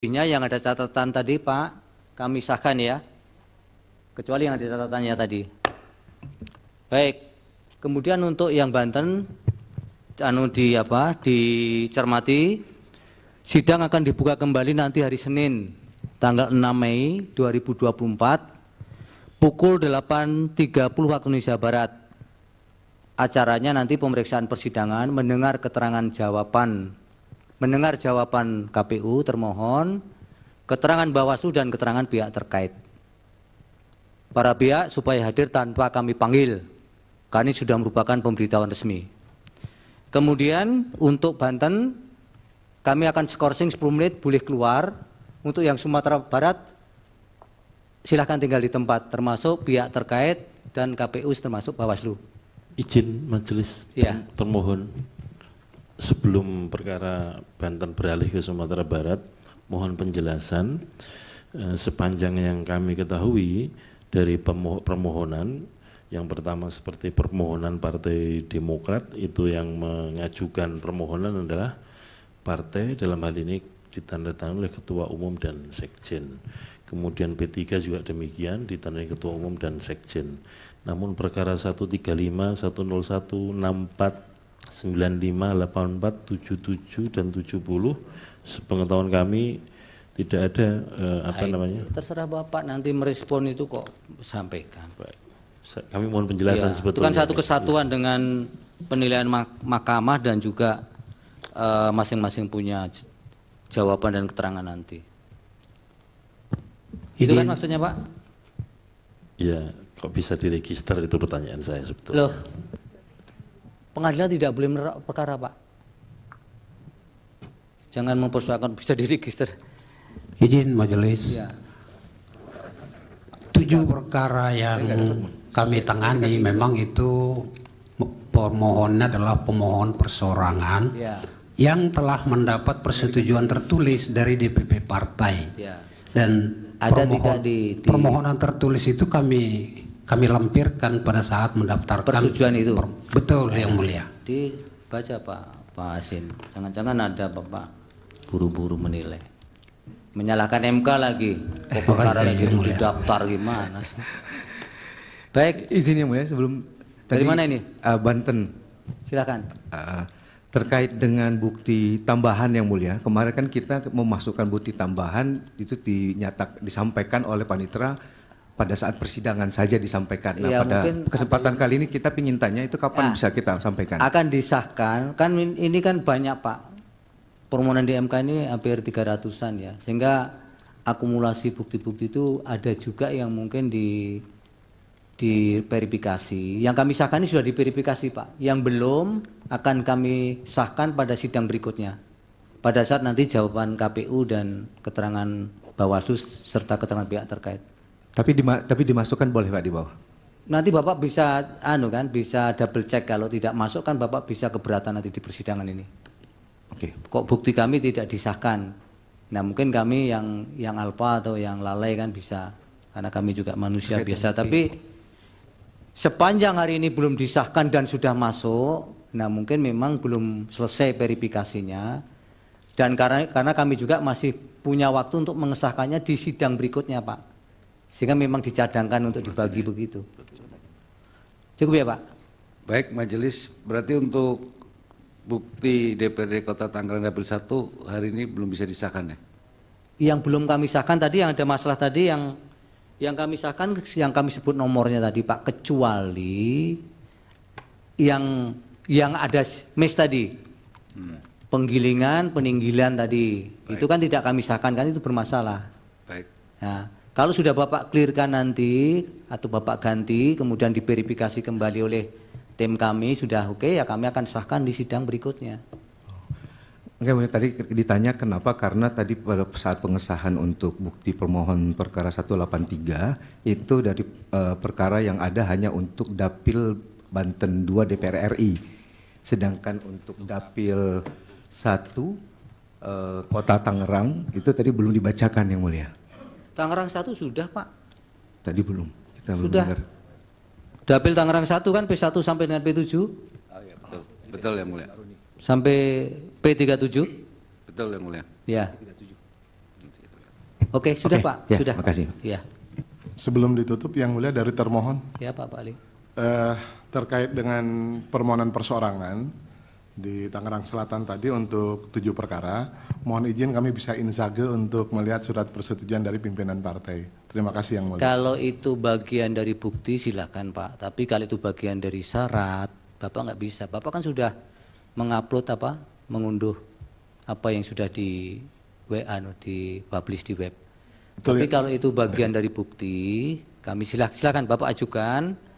yang ada catatan tadi Pak, kami sahkan ya, kecuali yang ada catatannya tadi. Baik, kemudian untuk yang Banten, dicermati, sidang akan dibuka kembali nanti hari Senin, tanggal 6 Mei 2024, pukul 8.30 waktu Indonesia Barat. Acaranya nanti pemeriksaan persidangan, mendengar jawaban KPU termohon, keterangan Bawaslu dan keterangan pihak terkait. Para pihak supaya hadir tanpa kami panggil, karena ini sudah merupakan pemberitahuan resmi. Kemudian untuk Banten, kami akan skorsing 10 menit boleh keluar. Untuk yang Sumatera Barat, silahkan tinggal di tempat, termasuk pihak terkait dan KPU termasuk Bawaslu. Izin majelis Ya. termohon, sebelum perkara Banten beralih ke Sumatera Barat, mohon penjelasan sepanjang yang kami ketahui dari permohonan. Yang pertama seperti permohonan Partai Demokrat, itu yang mengajukan permohonan adalah partai, dalam hal ini ditandatangani oleh Ketua Umum dan Sekjen. Kemudian P3 juga demikian, ditandatangani Ketua Umum dan Sekjen. Namun perkara 135, 101, 64, 95, 84, 77 dan 70, sepengetahuan kami tidak ada Terserah Bapak nanti merespon itu kok sampaikan. Baik. Kami mohon penjelasan Ya, sebetulnya. itu kan satu kesatuan dengan penilaian mahkamah dan juga masing-masing punya jawaban dan keterangan nanti. Itu kan maksudnya Pak? Ya, kok bisa diregister, itu pertanyaan saya sebetulnya. Loh, pengadilan tidak boleh menerap perkara Pak. Jangan mempersoalkan bisa diregister. Izin majelis. Ya. 7 perkara yang kami tangani memang itu permohonnya adalah pemohon perseorangan Ya. yang telah mendapat persetujuan tertulis dari DPP partai. Ya. Dan Ada tidak permohonan tertulis itu kami lampirkan pada saat mendaftarkan persetujuan itu. Betul yang mulia. Dibaca Pak Hasim. Jangan-jangan ada Bapak buru-buru menilai. Menyalahkan MK lagi. Kok perkara lagi itu didaftar gimana sih? Baik, Izin yang mulia sebelum dari mana ini? Banten. Silakan. Terkait dengan bukti tambahan yang mulia, kemarin kan kita memasukkan bukti tambahan itu disampaikan oleh panitera pada saat persidangan saja disampaikan. Nah, Ya, pada mungkin kesempatan kali ini kita ingin tanya itu kapan bisa kita sampaikan? Akan disahkan, kan ini kan banyak Pak. Permohonan di MK ini hampir 300-an ya. Sehingga akumulasi bukti-bukti itu ada juga yang mungkin diverifikasi. Yang kami sahkan ini sudah diverifikasi Pak. Yang belum akan kami sahkan pada sidang berikutnya. Pada saat nanti jawaban KPU dan keterangan Bawaslu serta keterangan pihak terkait. Tapi dimasukkan boleh Pak di bawah? Nanti Bapak bisa bisa double check, kalau tidak masuk kan Bapak bisa keberatan nanti di persidangan ini. Oke. Kok bukti kami tidak disahkan? Nah mungkin kami yang alpa atau yang lalai kan bisa, karena kami juga manusia biasa. Tapi sepanjang hari ini belum disahkan dan sudah masuk, nah mungkin memang belum selesai verifikasinya. Dan karena kami juga masih punya waktu untuk mengesahkannya di sidang berikutnya Pak. Sehingga memang dicadangkan untuk dibagi begitu. Cukup ya Pak? Baik majelis, berarti untuk bukti DPRD Kota Tangerang Dapil 1 hari ini belum bisa disahkan ya? Yang belum kami sahkan tadi, yang ada masalah tadi yang kami sahkan, yang kami sebut nomornya tadi Pak, kecuali yang ada mes tadi, penggilingan, peninggilan tadi. Baik. Itu kan tidak kami sahkan, kan itu bermasalah. Baik. Nah, kalau sudah Bapak clearkan nanti atau Bapak ganti kemudian diverifikasi kembali oleh tim kami sudah oke, ya kami akan sahkan di sidang berikutnya. Enggak, tadi ditanya kenapa, karena tadi pada saat pengesahan untuk bukti permohon perkara 183 itu dari perkara yang ada hanya untuk Dapil Banten 2 DPR RI. Sedangkan untuk Dapil 1 Kota Tangerang itu tadi belum dibacakan yang mulia. Tangerang 1 sudah Pak. Tadi belum. Kita belum Sudah. dengar. Dapil Tangerang 1 kan P1 sampai dengan P7. Oh ya, betul. Betul yang mulia. Sampai P37. Betul yang mulia. Ya. Oke, sudah Oke, Pak, ya, sudah. makasih. Ya, Sebelum ditutup, Yang Mulia dari termohon ya Pak Ali. terkait dengan permohonan perseorangan di Tangerang Selatan tadi untuk 7 perkara, mohon izin kami bisa insage untuk melihat surat persetujuan dari pimpinan partai. Terima kasih Yang Mulia. Kalau itu bagian dari bukti silakan Pak, tapi kalau itu bagian dari syarat, Bapak nggak bisa. Bapak kan sudah mengupload mengunduh apa yang sudah di WA, di publish di web. Betul, Tapi ya. kalau itu bagian dari bukti, kami silakan Bapak ajukan.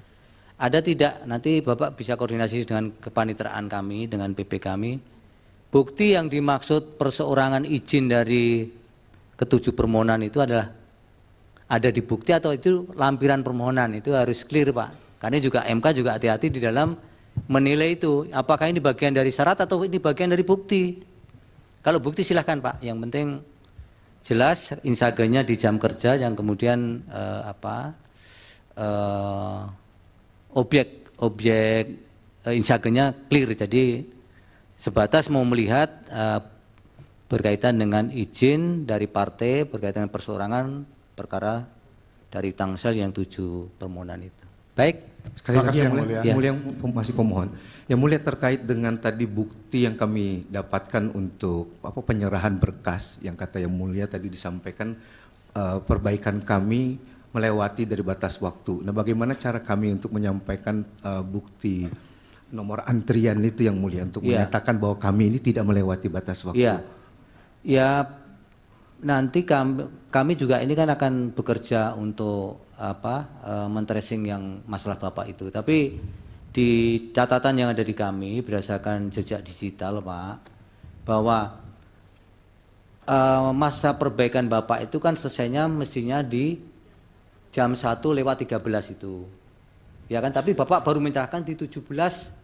Ada tidak, nanti Bapak bisa koordinasi dengan kepanitraan kami, dengan PP kami. Bukti yang dimaksud perseorangan izin dari ketujuh permohonan itu adalah ada di bukti atau itu lampiran permohonan, itu harus clear Pak. Karena juga MK juga hati-hati di dalam menilai itu, apakah ini bagian dari syarat atau ini bagian dari bukti. Kalau bukti silahkan Pak, yang penting jelas insagenya di jam kerja, yang kemudian objek insagenya clear, jadi sebatas mau melihat berkaitan dengan izin dari partai berkaitan dengan perseorangan perkara dari Tangsel yang 7 permohonan itu. Baik. Sekali Terima lagi kasih, Yang Yang Mulia, Mulia. Yang Mulia masih pemohon. Yang Mulia terkait dengan tadi bukti yang kami dapatkan untuk penyerahan berkas yang kata Yang Mulia tadi disampaikan perbaikan kami melewati dari batas waktu. Nah, bagaimana cara kami untuk menyampaikan bukti nomor antrian itu Yang Mulia untuk Iya. menyatakan bahwa kami ini tidak melewati batas waktu? Iya. Ya nanti kami juga ini kan akan bekerja untuk men-tracing yang masalah Bapak itu. Tapi di catatan yang ada di kami berdasarkan jejak digital Pak, bahwa masa perbaikan Bapak itu kan selesainya mestinya di jam 1:13 itu. Ya kan, tapi Bapak baru menyerahkan di 17:01.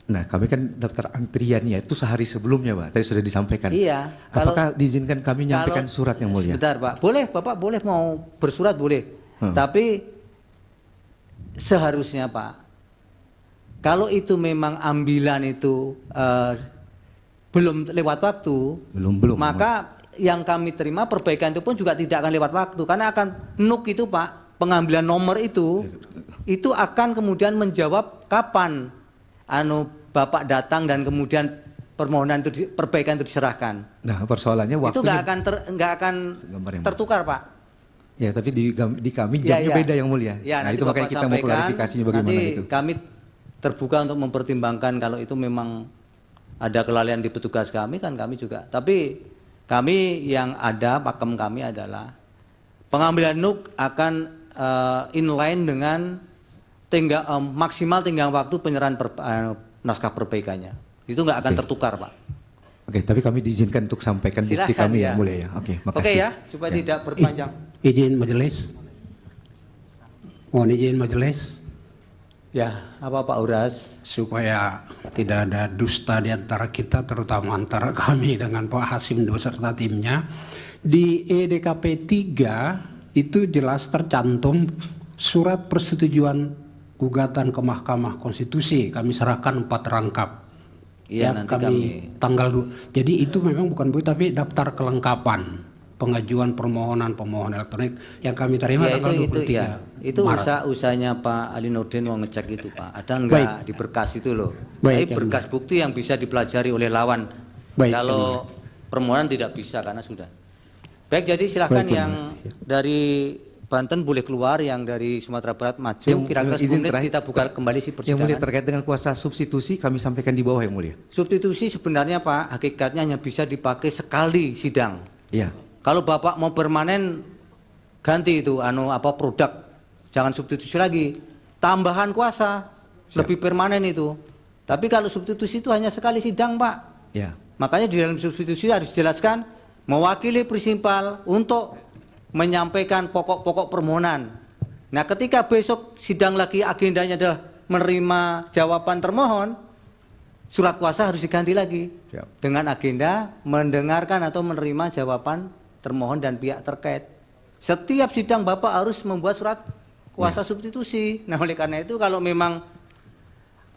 Nah, kami kan daftar antriannya itu sehari sebelumnya, Pak. Tadi sudah disampaikan. Iya. Apakah diizinkan kami menyampaikan surat Yang Mulia? Sebentar Pak, boleh Bapak boleh mau bersurat boleh. Tapi seharusnya Pak, kalau itu memang ambilan itu belum lewat waktu, Belum. maka yang kami terima perbaikan itu pun juga tidak akan lewat waktu, karena akan NUK itu Pak, pengambilan nomor itu akan kemudian menjawab kapan Bapak datang dan kemudian permohonan itu perbaikan itu diserahkan. Nah, persoalannya Itu waktunya nggak akan Gambar yang tertukar Pak. ya, tapi di kami jamnya beda Yang Mulia. Ya, Nah, nanti itu makanya Bapak kita mau sampaikan, klarifikasinya bagaimana nanti itu. kami terbuka untuk mempertimbangkan kalau itu memang ada kelalaian di petugas kami, kan kami juga. Tapi kami yang ada, pakem kami adalah pengambilan NUK akan inline dengan maksimal tenggang waktu penyerahan naskah perbaikannya. Itu nggak akan tertukar Pak. Oke, tapi kami diizinkan untuk sampaikan bukti Silakan, kami ya. Yang Mulia ya. Oke, makasih. Oke ya, supaya tidak berpanjang. Izin majelis. Mohon izin majelis Ya, apa Pak Uras? supaya tidak ada dusta di antara kita, terutama antara kami dengan Pak Hasim beserta timnya. Di EDKP 3 itu jelas tercantum surat persetujuan gugatan ke Mahkamah Konstitusi. Kami serahkan 4 rangkap. Iya, nanti kami tanggal 2. Jadi itu memang bukan bukti tapi daftar kelengkapan pengajuan permohonan elektronik yang kami terima ya, tanggal 23 ya. Itu Maret. usahanya Pak Ali Nurdin mau ngecek itu Pak. Ada enggak di berkas itu loh. Baik, Tapi berkas bukti yang bisa dipelajari oleh lawan. Baik, Kalau permohonan tidak bisa karena sudah. Baik, jadi silakan Baik, yang dari Banten boleh keluar, yang dari Sumatera Barat maju. Kira-kira 10 izin menit terakhir, kita buka kembali si Yang Mulia persidangan. terkait dengan kuasa substitusi kami sampaikan di bawah Yang Mulia. Substitusi sebenarnya Pak, hakikatnya hanya bisa dipakai sekali sidang. Iya. Kalau Bapak mau permanen, ganti itu produk, jangan substitusi lagi. Tambahan kuasa lebih permanen itu. Tapi kalau substitusi itu hanya sekali sidang Pak. Ya. Makanya di dalam substitusi harus dijelaskan mewakili prinsipal untuk menyampaikan pokok-pokok permohonan. Nah, ketika besok sidang lagi agendanya adalah menerima jawaban termohon, surat kuasa harus diganti lagi dengan agenda mendengarkan atau menerima jawaban termohon dan pihak terkait. Setiap sidang Bapak harus membuat surat kuasa substitusi. Nah, oleh karena itu kalau memang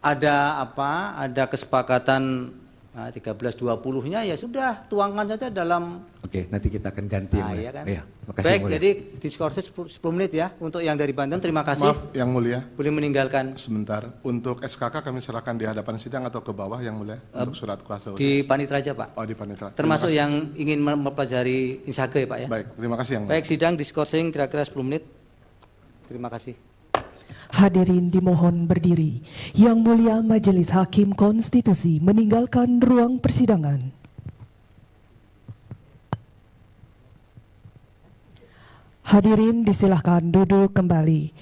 ada kesepakatan Nah, 13.20-nya ya sudah, tuangkan saja dalam. Oke, nanti kita akan ganti. Nah, Yang mulia. iya kan? Iya, makasih Baik, Yang Mulia. jadi diskursus 10 menit ya untuk yang dari Banten. Terima kasih. Maaf Yang Mulia, Boleh meninggalkan sebentar. Untuk SKK kami serahkan di hadapan sidang atau ke bawah Yang Mulia untuk surat kuasa. di Panitera aja, Pak. Oh, di Panitera. Termasuk yang ingin mempelajari insage, Pak ya. Baik, terima kasih Yang Mulia. Baik, sidang diskorsing kira-kira 10 menit. Terima kasih. Hadirin dimohon berdiri. Yang Mulia Majelis Hakim Konstitusi meninggalkan ruang persidangan. Hadirin disilahkan duduk kembali.